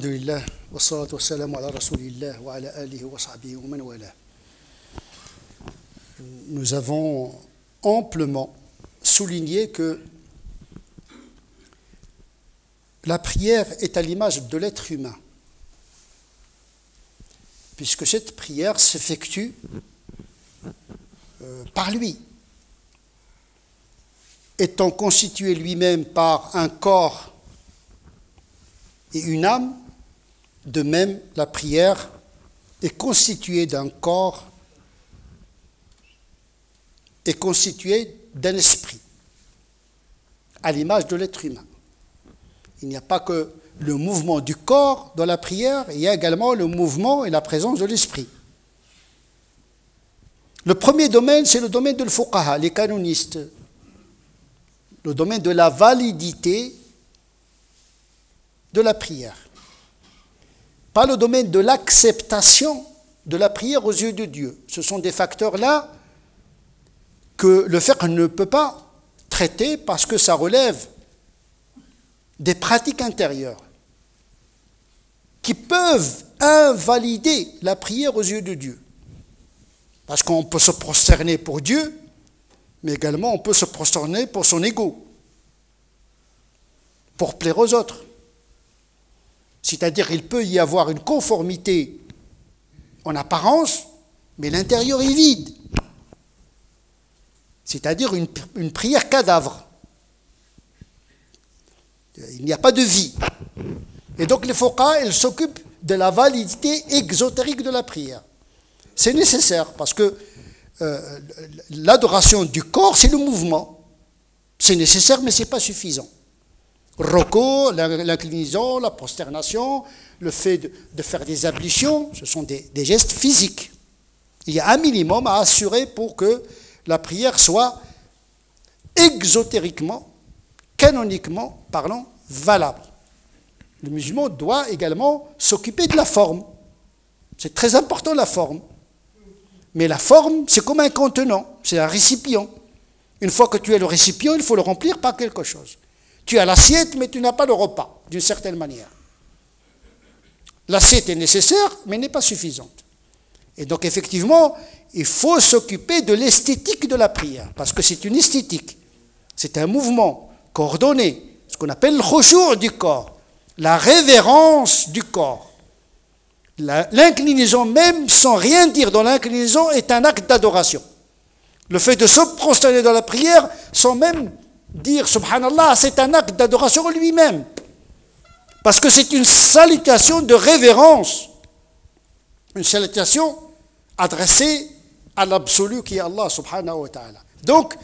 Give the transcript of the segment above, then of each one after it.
Alhamdulillah, wa salatu wa salam ala rasulillah wa ala alihi wa sahbihi wa man wala. Nous avons amplement souligné que la prière est à l'image de l'être humain, puisque cette prière s'effectue par lui, étant constitué lui-même par un corps et une âme. De même, la prière est constituée d'un corps et constituée d'un esprit, à l'image de l'être humain. Il n'y a pas que le mouvement du corps dans la prière, il y a également le mouvement et la présence de l'esprit. Le premier domaine, c'est le domaine de l'fuqaha, les canonistes, le domaine de la validité de la prière. Pas le domaine de l'acceptation de la prière aux yeux de Dieu. Ce sont des facteurs-là que le fiqh ne peut pas traiter parce que ça relève des pratiques intérieures qui peuvent invalider la prière aux yeux de Dieu. Parce qu'on peut se prosterner pour Dieu, mais également on peut se prosterner pour son ego, pour plaire aux autres. C'est-à-dire qu'il peut y avoir une conformité en apparence, mais l'intérieur est vide. C'est-à-dire une prière cadavre. Il n'y a pas de vie. Et donc les fuqaha, ils s'occupent de la validité exotérique de la prière. C'est nécessaire parce que l'adoration du corps, c'est le mouvement. C'est nécessaire, mais ce n'est pas suffisant. Roko, l'inclinaison, la prosternation, le fait de faire des ablutions, ce sont des gestes physiques. Il y a un minimum à assurer pour que la prière soit exotériquement, canoniquement parlant, valable. Le musulman doit également s'occuper de la forme. C'est très important la forme. Mais la forme, c'est comme un contenant, c'est un récipient. Une fois que tu as le récipient, il faut le remplir par quelque chose. Tu as l'assiette, mais tu n'as pas le repas, d'une certaine manière. L'assiette est nécessaire, mais n'est pas suffisante. Et donc, effectivement, il faut s'occuper de l'esthétique de la prière, parce que c'est une esthétique. C'est un mouvement coordonné, ce qu'on appelle le khushu' du corps, la révérence du corps. L'inclinaison même, sans rien dire dans l'inclinaison, est un acte d'adoration. Le fait de se prosterner dans la prière, sans même dire subhanallah, c'est un acte d'adoration lui-même. Parce que c'est une salutation de révérence. Une salutation adressée à l'absolu qui est Allah subhanahu wa ta'ala. Donc,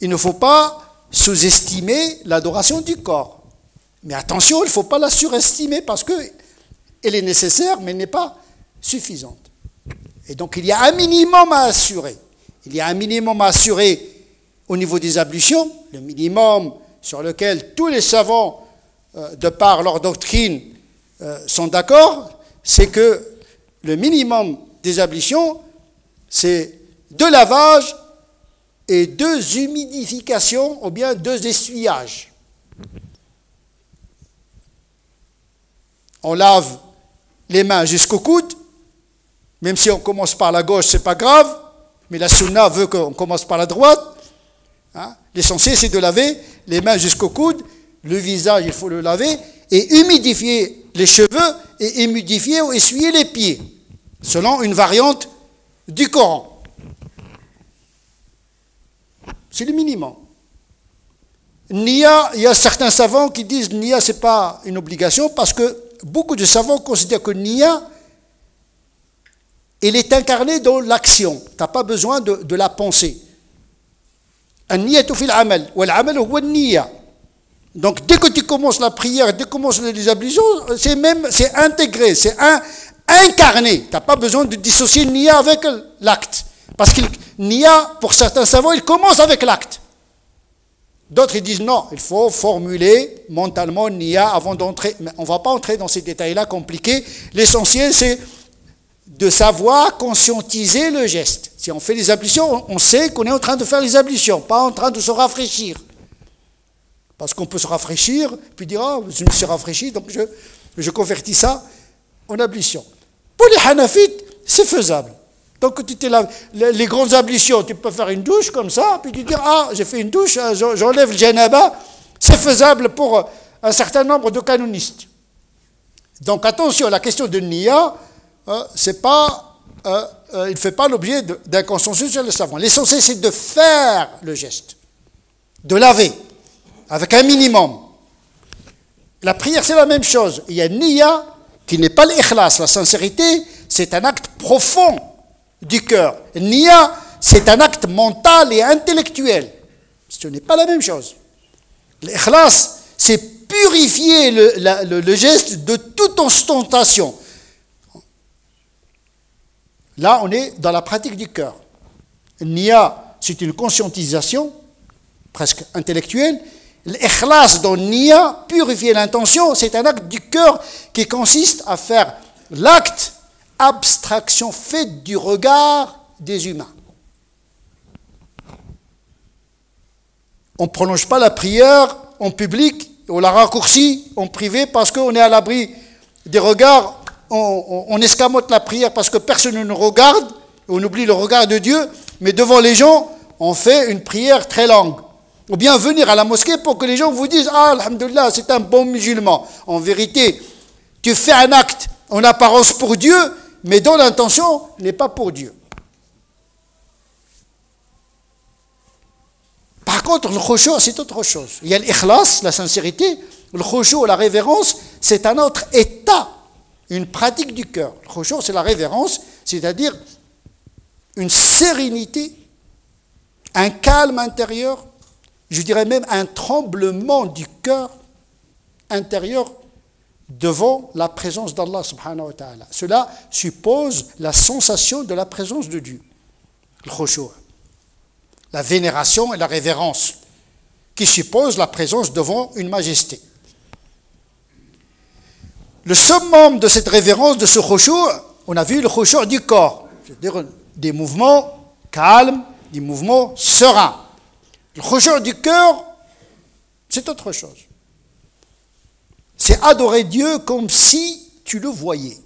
il ne faut pas sous-estimer l'adoration du corps. Mais attention, il ne faut pas la surestimer parce qu'elle est nécessaire, mais n'est pas suffisante. Et donc, il y a un minimum à assurer. Il y a un minimum à assurer au niveau des ablutions, le minimum sur lequel tous les savants, de par leur doctrine, sont d'accord, c'est que le minimum des ablutions, c'est 2 lavages et 2 humidifications, ou bien 2 essuyages. On lave les mains jusqu'au coude, même si on commence par la gauche, c'est pas grave, mais la sunna veut qu'on commence par la droite. L'essentiel, c'est de laver les mains jusqu'au coude, le visage, il faut le laver, et humidifier les cheveux, et humidifier ou essuyer les pieds, selon une variante du Coran. C'est le minimum. Niya, il y a certains savants qui disent Niya, ce n'est pas une obligation, parce que beaucoup de savants considèrent que Niya, elle est incarnée dans l'action. Tu n'as pas besoin de la pensée. النية في العمل والعمل هو النية. Donc dès que tu commences la prière, dès que tu commences les ablutions, c'est intégré, c'est incarné. Tu n'as pas besoin de dissocier niya avec l'acte. Parce que niya, pour certains savants, il commence avec l'acte. D'autres ils disent non, il faut formuler mentalement niya avant d'entrer. Mais on ne va pas entrer dans ces détails-là compliqués. L'essentiel c'est de savoir conscientiser le geste. Si on fait les ablutions, on sait qu'on est en train de faire les ablutions, pas en train de se rafraîchir. Parce qu'on peut se rafraîchir, puis dire, je me suis rafraîchi, donc Je convertis ça en ablution. Pour les Hanafites, c'est faisable. Donc, tu te laves, les grandes ablutions, tu peux faire une douche comme ça, puis tu dis, ah, j'ai fait une douche, j'enlève le janaba. C'est faisable pour un certain nombre de canonistes. Donc, attention, la question de Nia, c'est pas, il ne fait pas l'objet d'un consensus sur le savant. L'essentiel, c'est de faire le geste, de laver, avec un minimum. La prière, c'est la même chose. Il y a Nia, qui n'est pas l'ikhlas, la sincérité, c'est un acte profond du cœur. Nia, c'est un acte mental et intellectuel. Ce n'est pas la même chose. L'ikhlas, c'est purifier le geste de toute ostentation. Là, on est dans la pratique du cœur. Nia, c'est une conscientisation, presque intellectuelle. L'ikhlas dans Nia, purifier l'intention, c'est un acte du cœur qui consiste à faire l'acte abstraction faite du regard des humains. On ne prolonge pas la prière en public, on la raccourcit en privé parce qu'on est à l'abri des regards, on escamote la prière parce que personne ne nous regarde, on oublie le regard de Dieu, mais devant les gens, on fait une prière très longue. Ou bien venir à la mosquée pour que les gens vous disent « Ah, alhamdoulilah, c'est un bon musulman ». En vérité, tu fais un acte en apparence pour Dieu, mais dont l'intention n'est pas pour Dieu. Par contre, le khushu', c'est autre chose. Il y a l'ikhlas, la sincérité. Le khushu', la révérence, c'est un autre état, une pratique du cœur. Le khushu', c'est la révérence, c'est-à-dire une sérénité, un calme intérieur, je dirais même un tremblement du cœur intérieur devant la présence d'Allah subhanahu wa ta'ala. Cela suppose la sensation de la présence de Dieu. Le khushu', la vénération et la révérence, qui suppose la présence devant une majesté. Le summum de cette révérence, de ce khushu', on a vu le khushu' du corps, c'est-à-dire des mouvements calmes, des mouvements sereins. Le khushu' du cœur, c'est autre chose. C'est adorer Dieu comme si tu le voyais.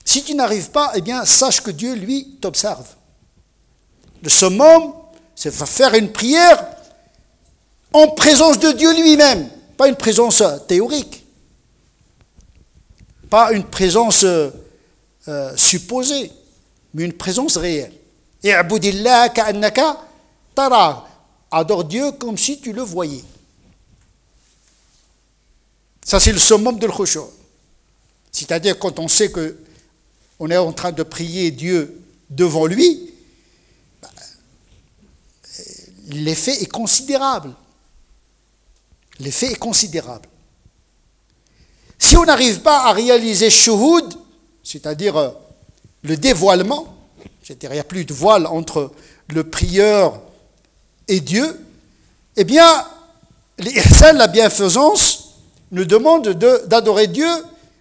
Si tu n'arrives pas, eh bien, sache que Dieu, lui, t'observe. Le summum, c'est faire une prière en présence de Dieu lui-même, pas une présence théorique, pas une présence supposée, mais une présence réelle. I'budillah ka'annaka tara. Adore Dieu comme si tu le voyais. Ça, c'est le summum de l'khushu'. C'est-à-dire quand on sait qu'on est en train de prier Dieu devant lui, l'effet est considérable. L'effet est considérable. Si on n'arrive pas à réaliser shuhud, c'est-à-dire le dévoilement, c'est-à-dire il n'y a plus de voile entre le prieur et Dieu, eh bien, l'ihsan, la bienfaisance, nous demande d'adorer Dieu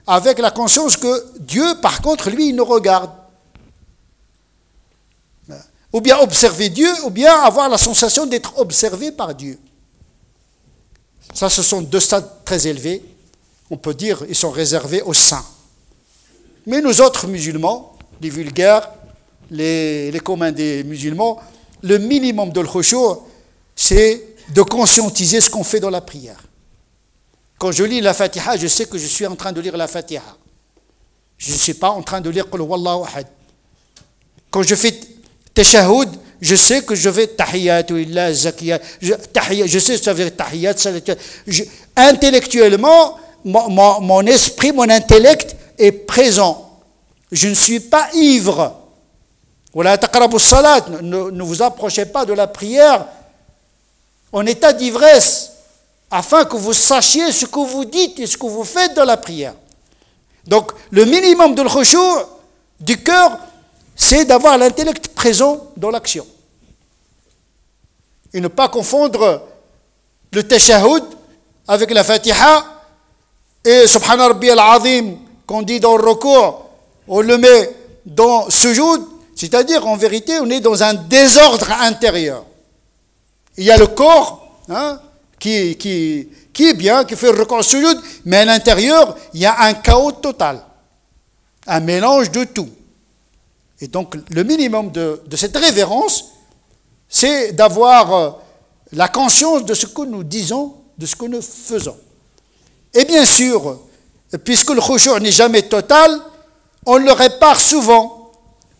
avec la conscience que Dieu, par contre, lui, il nous regarde. Ou bien observer Dieu, ou bien avoir la sensation d'être observé par Dieu. Ça, ce sont deux stades très élevés. On peut dire qu'ils sont réservés aux saints. Mais nous autres musulmans, les vulgaires, les communs des musulmans, le minimum de l'khushu', c'est de conscientiser ce qu'on fait dans la prière. Quand je lis la Fatiha, je sais que je suis en train de lire la Fatiha. Je ne suis pas en train de lire Qul huwallahu ahad. Quand je fais tashahhud, je sais que je vais tahiyyatu lillah zakiyat. Je sais que ça veut dire tahiyyat. Intellectuellement, mon esprit, mon intellect est présent. Je ne suis pas ivre. Wala taqrabu salat. Ne vous approchez pas de la prière en état d'ivresse, afin que vous sachiez ce que vous dites et ce que vous faites dans la prière. Donc, le minimum de l'khushu' du cœur, c'est d'avoir l'intellect présent dans l'action. Et ne pas confondre le tashahhud avec la Fatiha et Subhana Rabbi al-Azim qu'on dit dans le recours, on le met dans sujoud, c'est-à-dire en vérité on est dans un désordre intérieur. Il y a le corps qui est bien, qui fait le record sujoud, mais à l'intérieur, il y a un chaos total, un mélange de tout. Et donc, le minimum de cette révérence, c'est d'avoir la conscience de ce que nous disons, de ce que nous faisons. Et bien sûr, puisque le khushu' n'est jamais total, on le répare souvent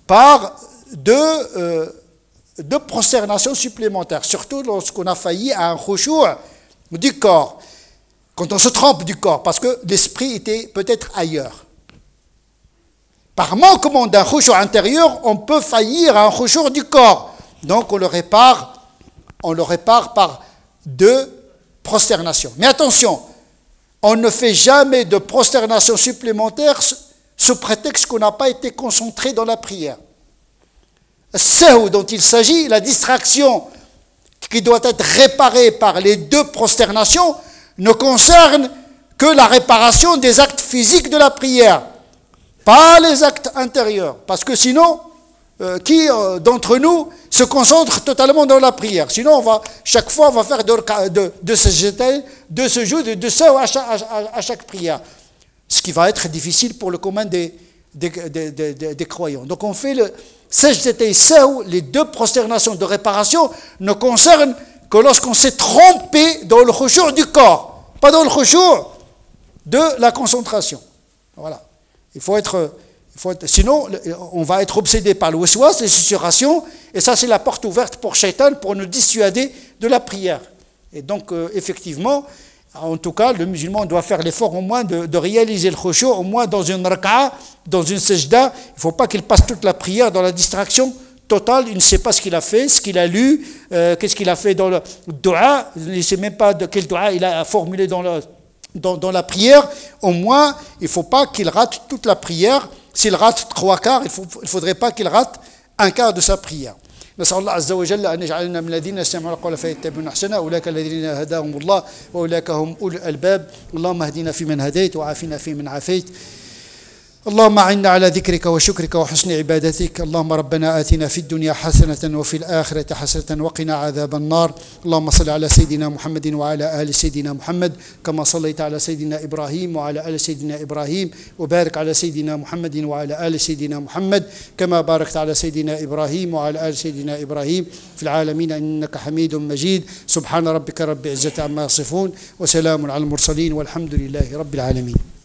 par de prosternation supplémentaire, surtout lorsqu'on a failli à un khushu' du corps, quand on se trompe du corps, parce que l'esprit était peut-être ailleurs. Par manquement d'un khushu' intérieur, on peut faillir à un khushu' du corps. Donc on le répare par deux prosternations. Mais attention, on ne fait jamais de prosternation supplémentaire sous prétexte qu'on n'a pas été concentré dans la prière. Ce dont il s'agit, la distraction qui doit être réparée par les deux prosternations, ne concerne que la réparation des actes physiques de la prière, pas les actes intérieurs. Parce que sinon, qui d'entre nous se concentre totalement dans la prière? Sinon, chaque fois, on va faire de ce jour, de ça à chaque prière. Ce qui va être difficile pour le commun des croyants. Donc on fait le sajdatay saw, les deux prosternations de réparation ne concernent que lorsqu'on s'est trompé dans le khushu' du corps, pas dans le khushu' de la concentration. Voilà. Sinon, on va être obsédé par le waswas, les susurrations, et ça c'est la porte ouverte pour Shaitan pour nous dissuader de la prière. Et donc, effectivement, en tout cas, le musulman doit faire l'effort au moins de réaliser le khushu', au moins dans une raka'a, dans une sajda. Il ne faut pas qu'il passe toute la prière dans la distraction totale. Il ne sait pas ce qu'il a fait, ce qu'il a lu, qu'est-ce qu'il a fait dans le dua. Il ne sait même pas de quel dua il a formulé dans la prière. Au moins, il ne faut pas qu'il rate toute la prière. S'il rate 3/4, il ne faudrait pas qu'il rate 1/4 de sa prière. نسأل الله عز وجل أن يجعلنا من الذين يستمعون القول فيتبعون أحسنه أولئك الذين هداهم الله وأولئك هم أولو الألباب اللهم اهدنا فيمن هديت وعافنا فيمن عافيت اللهم أعنا على ذكرك وشكرك وحسن عبادتك اللهم ربنا آتنا في الدنيا حسنة وفي الآخرة حسنة وقنا عذاب النار اللهم صل على سيدنا محمد وعلى آل سيدنا محمد كما صليت على سيدنا إبراهيم وعلى آل سيدنا إبراهيم وبارك على سيدنا محمد وعلى آل سيدنا محمد كما باركت على سيدنا إبراهيم وعلى آل سيدنا إبراهيم في العالمين إنك حميد مجيد سبحان ربك رب العزة عما يصفون وسلام على المرسلين والحمد لله رب العالمين.